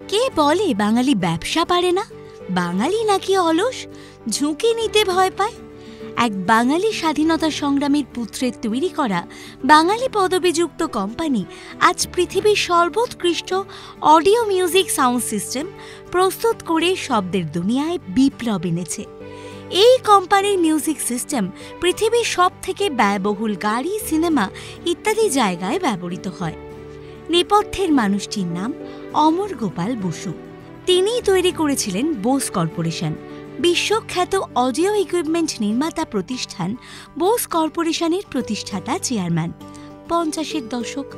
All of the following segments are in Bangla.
কে বলে বাঙালি ব্যবসা পারে না? বাঙালি নাকি অলস, ঝুঁকি নিতে ভয় পায়? এক বাঙালি স্বাধীনতা সংগ্রামীর পুত্রের তৈরি করা বাঙালি পদবিযুক্ত কোম্পানি আজ পৃথিবীর সর্বোৎকৃষ্ট অডিও মিউজিক সাউন্ড সিস্টেম প্রস্তুত করে শব্দের দুনিয়ায় বিপ্লব এনেছে। এই কোম্পানির মিউজিক সিস্টেম পৃথিবীর সবথেকে ব্যয়বহুল গাড়ি, সিনেমা ইত্যাদি জায়গায় ব্যবহৃত হয়। নেপথ্যের মানুষটির নাম অমর গোপাল বসু। তিনিই তৈরি করেছিলেন বোস কর্পোরেশন, বিশ্বখ্যাত অডিও ইকুইপমেন্ট নির্মাতা প্রতিষ্ঠান বোস কর্পোরেশনের প্রতিষ্ঠাতা চেয়ারম্যান। 50-এর দশক।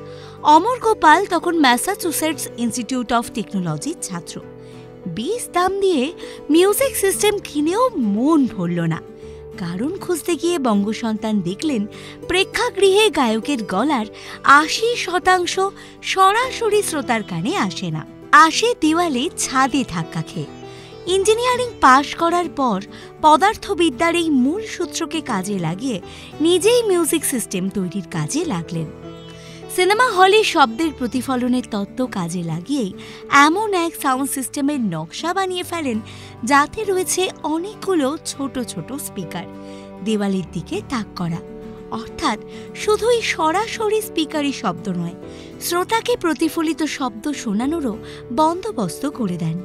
অমর গোপাল তখন ম্যাসাচুসেটস ইনস্টিটিউট অফ টেকনোলজির ছাত্র। বেশ দাম দিয়ে মিউজিক সিস্টেম কিনেও মন ভরল না। কারণ খুঁজতে গিয়ে বঙ্গসন্তান দেখলেন প্রেক্ষাগৃহে গায়কের গলার 80% সরাসরি শ্রোতার কানে আসে না, আসে দেওয়ালে ছাদে ধাক্কা খেয়ে। ইঞ্জিনিয়ারিং পাশ করার পর পদার্থবিদ্যার এই মূল সূত্রকে কাজে লাগিয়ে নিজেই মিউজিক সিস্টেম তৈরির কাজে লাগলেন। সিনেমা হলে শব্দের প্রতিফলনের তত্ত্ব কাজে লাগিয়েই এমন এক সাউন্ড সিস্টেমের নকশা বানিয়ে ফেলেন যাতে রয়েছে অনেকগুলো ছোট ছোট স্পিকার, দেওয়ালের দিকে তাক করা। অর্থাৎ শুধুই সরাসরি স্পিকারই শব্দ নয়, শ্রোতাকে প্রতিফলিত শব্দ শোনানোরও বন্দোবস্ত করে দেন।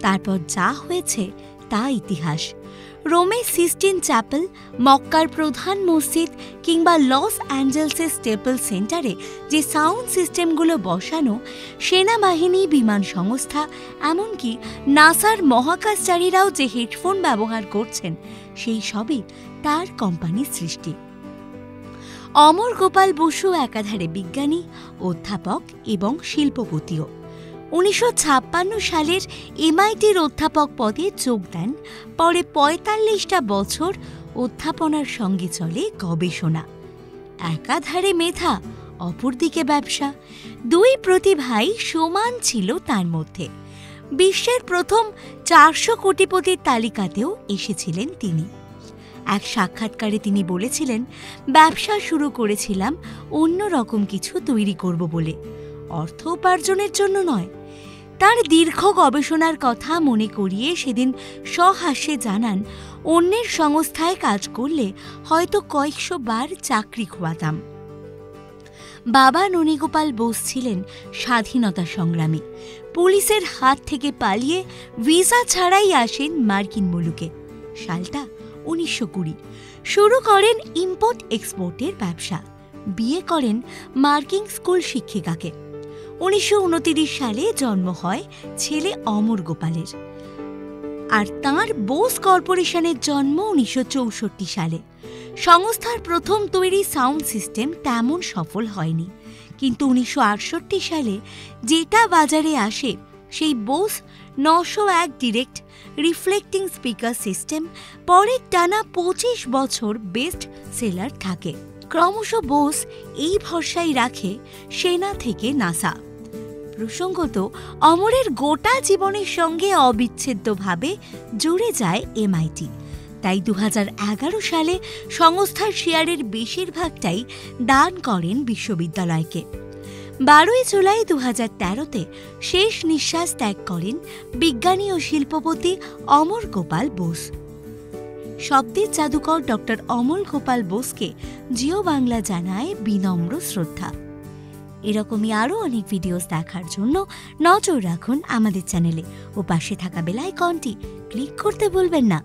তারপর যা হয়েছে তা ইতিহাস। রোমে সিস্টিন চ্যাপেল, মক্কার প্রধান মসজিদ কিংবা লস অ্যাঞ্জেলসের স্টেপল সেন্টারে যে সাউন্ড সিস্টেমগুলো বসানো, সেনাবাহিনী, বিমান সংস্থা, এমনকি নাসার মহাকাশচারীরাও যে হেডফোন ব্যবহার করছেন, সেই সবই তার কোম্পানির সৃষ্টি। অমর গোপাল বসু একাধারে বিজ্ঞানী, অধ্যাপক এবং শিল্পপতিও। 1956 সালের MITর অধ্যাপক পদে যোগ দেন। পরে 45টা বছর অধ্যাপনার সঙ্গে চলে গবেষণা। একাধারে মেধা, অপরদিকে ব্যবসা, দুই প্রতিভাই সমান ছিল তার মধ্যে। বিশ্বের প্রথম 400 কোটিপতির তালিকাতেও এসেছিলেন তিনি। এক সাক্ষাৎকারে তিনি বলেছিলেন, ব্যবসা শুরু করেছিলাম অন্য রকম কিছু তৈরি করব বলে, অর্থ উপার্জনের জন্য নয়। তার দীর্ঘ গবেষণার কথা মনে করিয়ে সেদিন সহাস্যে জানান, অন্যের সংস্থায় কাজ করলে হয়তো কয়েকশো বার চাকরি খোয়াতাম। বাবা ননীগোপাল বোস ছিলেন স্বাধীনতা সংগ্রামী। পুলিশের হাত থেকে পালিয়ে ভিসা ছাড়াই আসেন মার্কিন মুলুকে। সালটা 1920। শুরু করেন ইম্পোর্ট এক্সপোর্টের ব্যবসা। বিয়ে করেন মার্কিন স্কুল শিক্ষিকাকে। 1929 সালে জন্ম হয় ছেলে অমর গোপালের। আর তাঁর বোস কর্পোরেশনের জন্ম 1964 সালে। সংস্থার প্রথম তৈরি সাউন্ড সিস্টেম তেমন সফল হয়নি, কিন্তু 1968 সালে যেটা বাজারে আসে, সেই Bose 901 direct reflecting speaker system পরে টানা 25 বছর বেস্ট সেলার থাকে। ক্রমশ বোস এই ভরসাই রাখে সেনা থেকে নাসা। প্রসঙ্গত, অমরের গোটা জীবনের সঙ্গে অবিচ্ছেদ্যভাবে জুড়ে যায় MIT। তাই 2011 সালে সংস্থার শেয়ারের বেশিরভাগটাই দান করেন বিশ্ববিদ্যালয়কে। 12 জুলাই 2013-তে শেষ নিঃশ্বাস ত্যাগ করেন বিজ্ঞানী ও শিল্পপতি অমর গোপাল বোস। শব্দের জাদুকর ডক্টর অমর গোপাল বোসকে জিও বাংলা জানায় বিনম্র শ্রদ্ধা। এরকমই আরও অনেক ভিডিওস দেখার জন্য নজর রাখুন আমাদের চ্যানেলে ও পাশে থাকা বেল আইকনটি ক্লিক করতে ভুলবেন না।